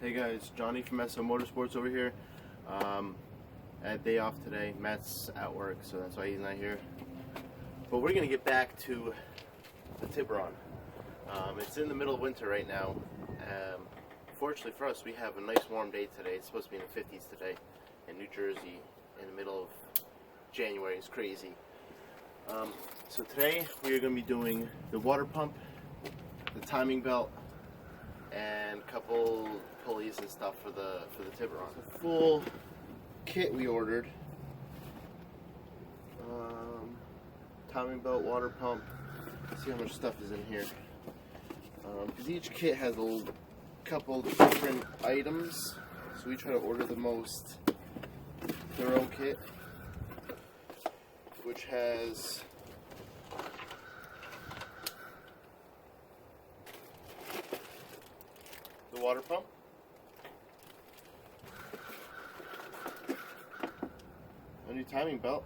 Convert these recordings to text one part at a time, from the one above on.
Hey guys, Johnny from theSOmotorsports over here. I had a day off today. Matt's at work, so that's why he's not here. But we're gonna get back to the Tiburon. It's in the middle of winter right now. Fortunately for us, we have a nice warm day today. It's supposed to be in the 50s today in New Jersey in the middle of January. It's crazy. So today we are going to be doing the water pump, the timing belt, and a couple pulleys and stuff for the Tiburon. The full kit we ordered. Timing belt, water pump. Let's see how much stuff is in here. Because each kit has a couple different items, so we try to order the most thorough kit, which has the water pump, a new timing belt,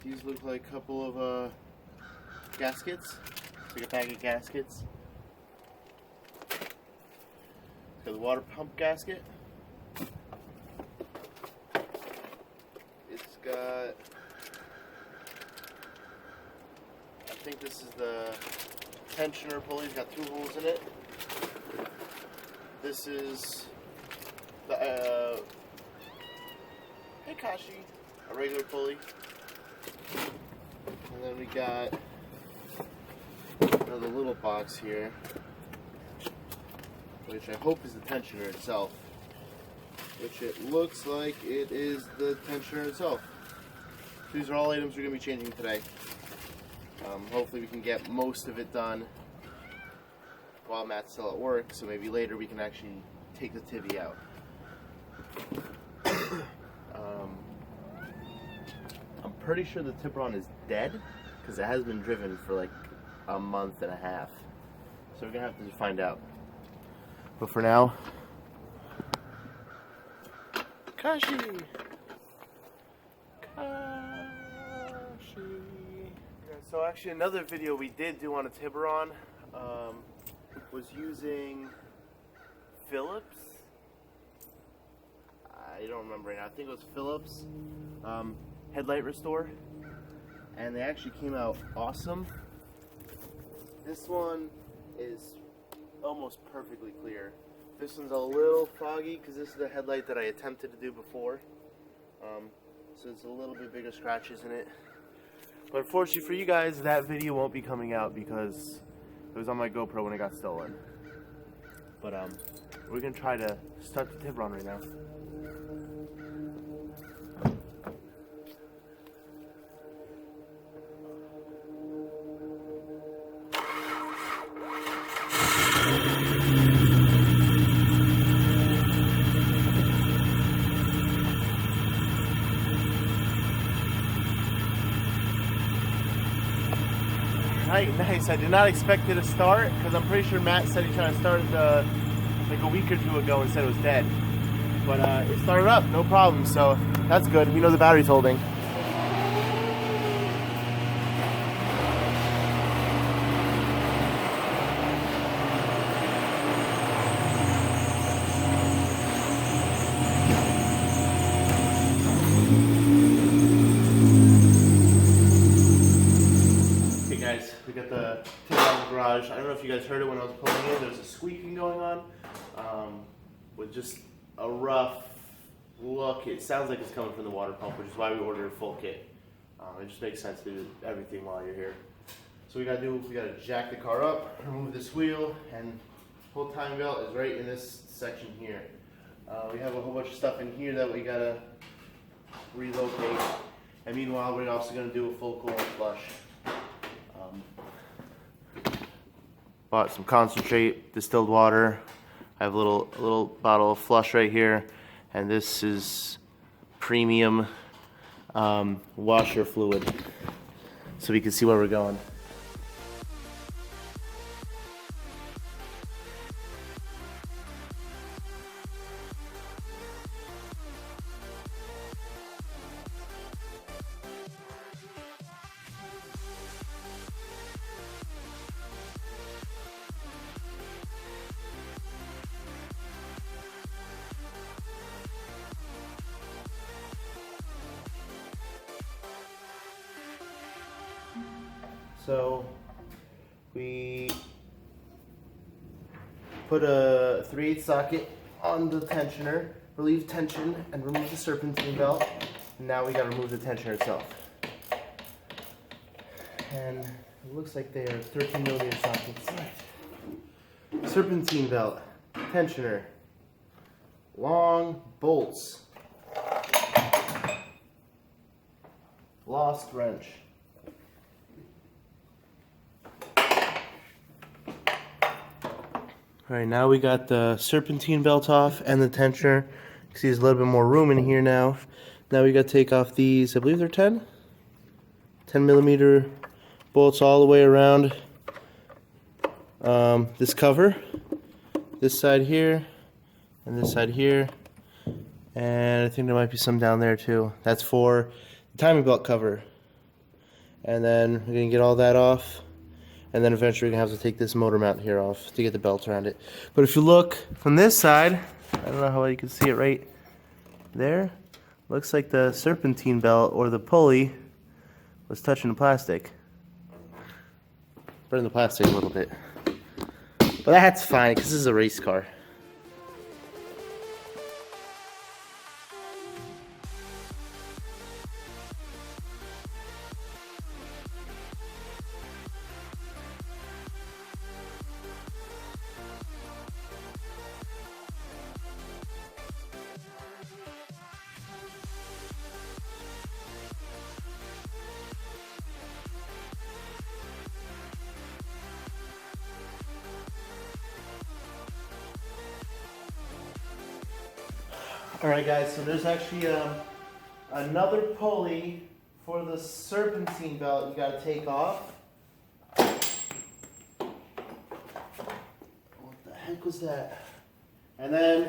these look like a couple of gaskets. It's like a bag of gaskets. It's got the water pump gasket. It's got, I think this is the tensioner pulley. It's got 2 holes in it. This is the Hikashi, a regular pulley. And then we got another little box here, which I hope is the tensioner itself, which it looks like it is the tensioner itself. These are all items we're going to be changing today. Hopefully we can get most of it done while Matt's still at work, so maybe later we can actually take the Tibby out. I'm pretty sure the Tiburon is dead, because it has been driven for like a month and a half. So we're going to have to find out. But for now, Kashi! So actually another video we did do on a Tiburon was using Phillips. I don't remember right now. I think it was Phillips headlight restore. And they actually came out awesome. This one is almost perfectly clear. This one's a little foggy because this is the headlight that I attempted to do before. So it's a little bit bigger scratches in it. But unfortunately for you guys, that video won't be coming out because it was on my GoPro when it got stolen. But we're gonna try to start the Tiburon right now. Nice. I did not expect it to start because I'm pretty sure Matt said he tried to start like a week or 2 ago and said it was dead. But it started up, no problem. So that's good. We know the battery's holding. We got the Tiburon garage. I don't know if you guys heard it when I was pulling in. There's a squeaking going on with just a rough look. It sounds like it's coming from the water pump, which is why we ordered a full kit. It just makes sense to do everything while you're here. So we gotta jack the car up, remove this wheel, and whole timing belt is right in this section here. We have a whole bunch of stuff in here that we gotta relocate. And meanwhile, we're also gonna do a full coolant flush. Bought some concentrate, distilled water. I have a little bottle of flush right here, and this is premium washer fluid, so we can see where we're going. So we put a 3/8 socket on the tensioner, relieve tension, and remove the serpentine belt. And now we gotta remove the tensioner itself. And it looks like they are 13mm sockets. Serpentine belt, tensioner, long bolts, lost wrench. Alright, now we got the serpentine belt off and the tensioner. You can see there's a little bit more room in here now. Now we got to take off these, I believe they're 10mm bolts all the way around this cover. This side here, and this side here. And I think there might be some down there too. That's for the timing belt cover. And then we're going to get all that off. And then eventually we're going to have to take this motor mount here off to get the belt around it. But if you look from this side, I don't know how well you can see it right there. Looks like the serpentine belt or the pulley was touching the plastic. Burn the plastic a little bit. But that's fine because this is a race car. Alright guys, so there's actually another pulley for the serpentine belt you gotta take off. What the heck was that? And then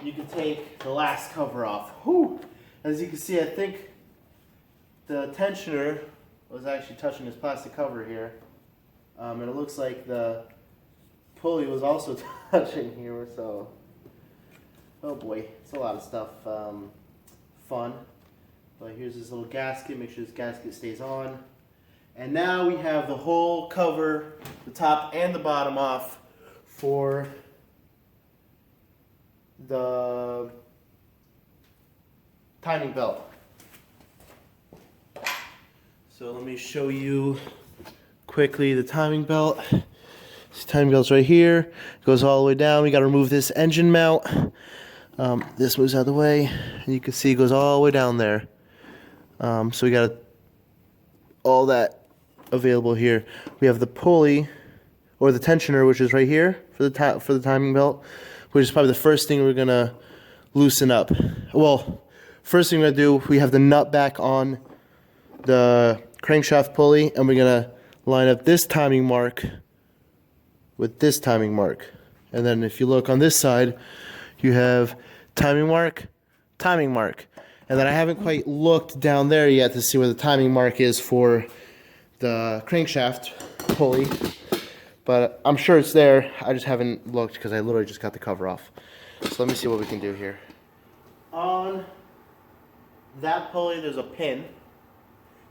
you can take the last cover off. Whew. As you can see, I think the tensioner was actually touching this plastic cover here. And it looks like the pulley was also touching here, so oh boy, it's a lot of stuff. Fun. But here's this little gasket. Make sure this gasket stays on. And now we have the whole cover, the top and the bottom off for the timing belt. So let me show you quickly the timing belt. This timing belt's right here. It goes all the way down. We got to remove this engine mount. This moves out of the way, and you can see it goes all the way down there. So we got all that available here. We have the pulley, or the tensioner, which is right here for the timing belt, which is probably the first thing we're gonna loosen up. Well, first thing we're gonna do, we have the nut back on the crankshaft pulley, and we're gonna line up this timing mark with this timing mark. And then if you look on this side, you have timing mark, timing mark. And then I haven't quite looked down there yet to see where the timing mark is for the crankshaft pulley. But I'm sure it's there. I just haven't looked because I literally just got the cover off. So let me see what we can do here. On that pulley, there's a pin.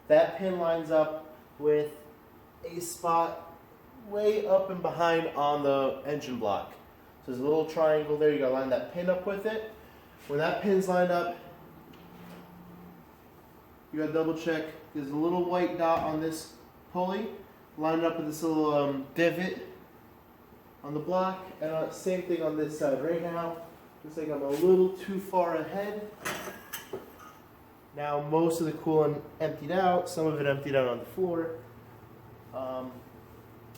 That pin lines up with a spot way up and behind on the engine block. So there's a little triangle there. You gotta line that pin up with it. When that pin's lined up, you gotta double check. There's a little white dot on this pulley. Line it up with this little divot on the block. And same thing on this side. Right now, looks like I'm a little too far ahead. Now most of the coolant emptied out. Some of it emptied out on the floor.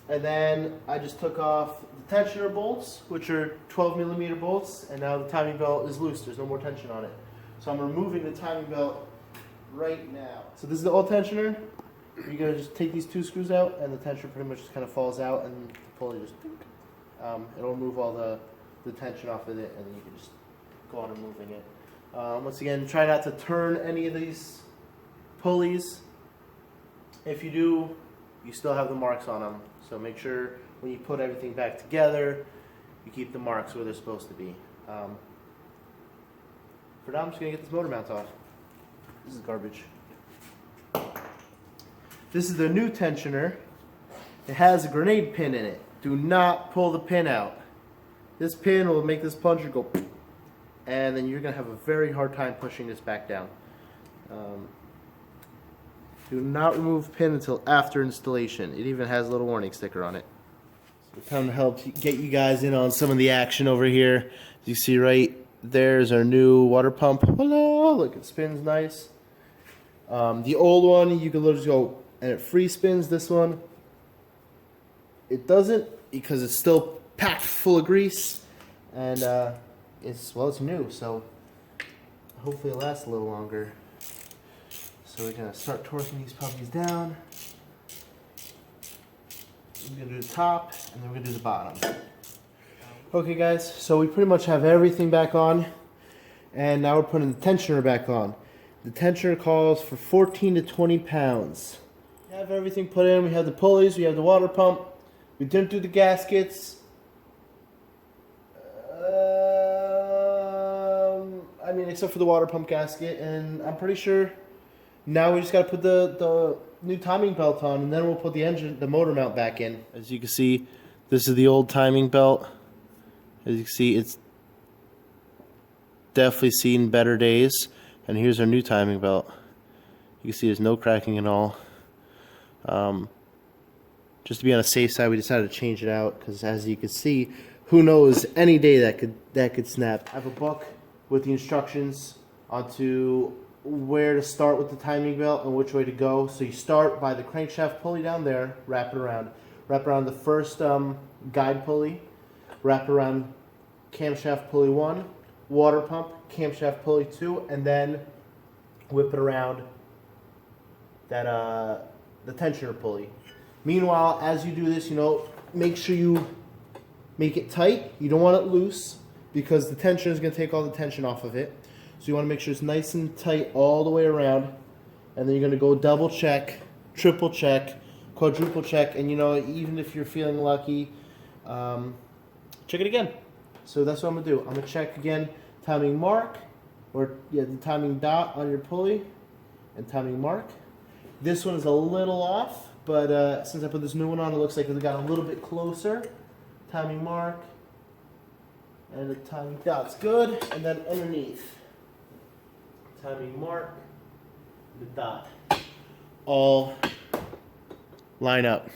And then I just took off the tensioner bolts, which are 12mm bolts, and now the timing belt is loose. There's no more tension on it. So I'm removing the timing belt right now. So this is the old tensioner. You're going to just take these two screws out, and the tensioner pretty much just kind of falls out, and the pulley just, it'll remove all the tension off of it, and then you can just go on removing it. Once again, try not to turn any of these pulleys. If you do, you still have the marks on them. So make sure when you put everything back together, you keep the marks where they're supposed to be. For now, I'm just going to get this motor mount off. This is garbage. This is the new tensioner. It has a grenade pin in it. Do not pull the pin out. This pin will make this plunger go, and then you're going to have a very hard time pushing this back down. Do not remove pin until after installation. It even has a little warning sticker on it. So time to help get you guys in on some of the action over here. As you see right there's our new water pump. Hello, look, it spins nice. The old one, you can literally go and it free spins. This one, it doesn't, because it's still packed full of grease, and it's new, so hopefully it lasts a little longer. So we're gonna start torquing these puppies down. We're gonna do the top, and then we're gonna do the bottom. Okay guys, so we pretty much have everything back on, and now we're putting the tensioner back on. The tensioner calls for 14 to 20 pounds. We have everything put in. We have the pulleys, we have the water pump. We didn't do the gaskets. I mean, except for the water pump gasket, and I'm pretty sure now we just got to put the new timing belt on, and then we'll put the motor mount back in. As you can see, this is the old timing belt. As you can see, it's definitely seen better days. And here's our new timing belt. You can see there's no cracking at all. Just to be on the safe side, we decided to change it out, because as you can see, who knows, any day that could snap. I have a book with the instructions onto where to start with the timing belt and which way to go. So you start by the crankshaft pulley down there, wrap it around the first guide pulley, wrap around camshaft pulley 1, water pump, camshaft pulley 2, and then whip it around that the tensioner pulley. Meanwhile, as you do this, make sure you make it tight. You don't want it loose, because the tensioner is going to take all the tension off of it. So you want to make sure it's nice and tight all the way around, and then you're going to go double check, triple check, quadruple check, and even if you're feeling lucky, check it again. So that's what I'm going to do. I'm going to check again timing mark, or the timing dot on your pulley, and timing mark. This one is a little off, but since I put this new one on, it looks like it got a little bit closer. Timing mark, and the timing dot's good, and then underneath, timing mark, the dot, all line up.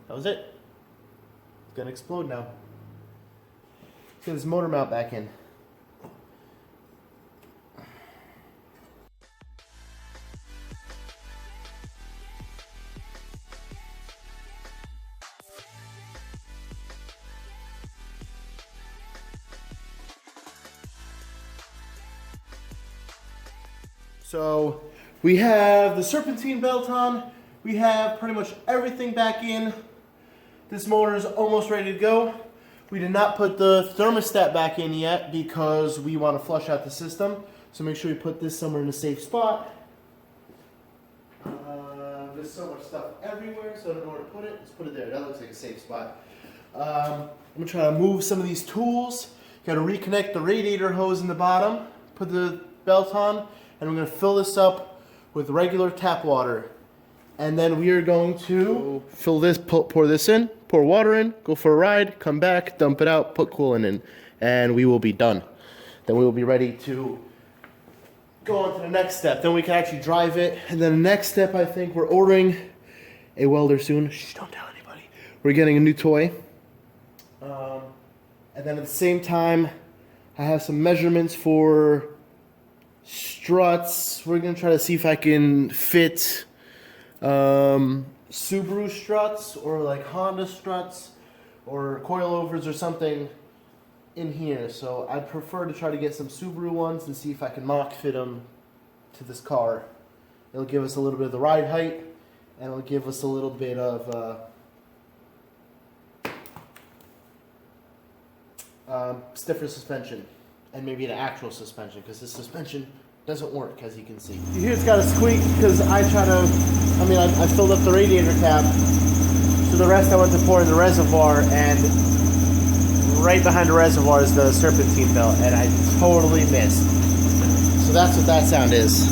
That was it. It's gonna explode now. Let's get this motor mount back in. So we have the serpentine belt on. We have pretty much everything back in. This motor is almost ready to go. We did not put the thermostat back in yet because we want to flush out the system. So make sure we put this somewhere in a safe spot. There's so much stuff everywhere, so I don't know where to put it. Let's put it there. That looks like a safe spot. I'm going to try to move some of these tools. Got to reconnect the radiator hose in the bottom. Put the belt on. And we're going to fill this up with regular tap water. And then we are going to fill this, pour this in, pour water in, go for a ride, come back, dump it out, put coolant in, and we will be done. Then we will be ready to go on to the next step. Then we can actually drive it. And then the next step, I think we're ordering a welder soon. Shh, don't tell anybody. We're getting a new toy. And then at the same time, I have some measurements for struts. We're gonna try to see if I can fit Subaru struts or like Honda struts or coilovers or something in here. So I prefer to try to get some Subaru ones and see if I can mock fit them to this car. It'll give us a little bit of the ride height, and it'll give us a little bit of stiffer suspension, and maybe an actual suspension, because this suspension doesn't work, as you can see. You hear it's got a squeak because I filled up the radiator cap, so the rest I went to pour in the reservoir, and right behind the reservoir is the serpentine belt, and I totally missed. So that's what that sound is.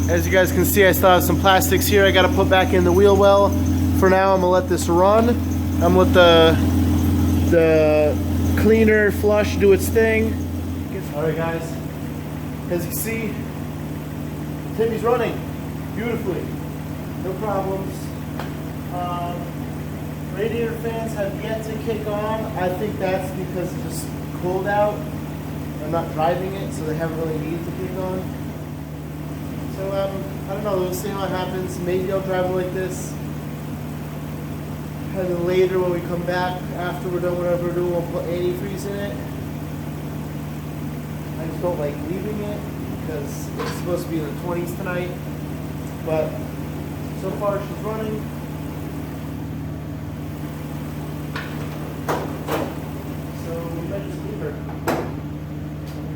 As you guys can see, I still have some plastics here I gotta put back in the wheel well. For now, I'm gonna let this run. I'm gonna let the cleaner flush do its thing. Alright guys, as you can see, Tibby's running beautifully, no problems. Radiator fans have yet to kick on. I think that's because it's just cold out. I'm not driving it, so they haven't really needed to kick on. So I don't know, we'll see what happens. Maybe I'll drive it like this. And then later when we come back, after we're done whatever we're doing, we'll put antifreeze in it. I just don't like leaving it because it's supposed to be in the 20s tonight. But so far she's running. So we might just leave her.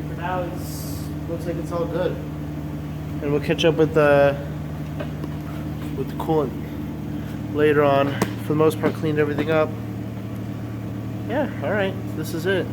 For now, it looks like it's all good. And we'll catch up with the coolant later on. For the most part, cleaned everything up. Yeah, all right, this is it.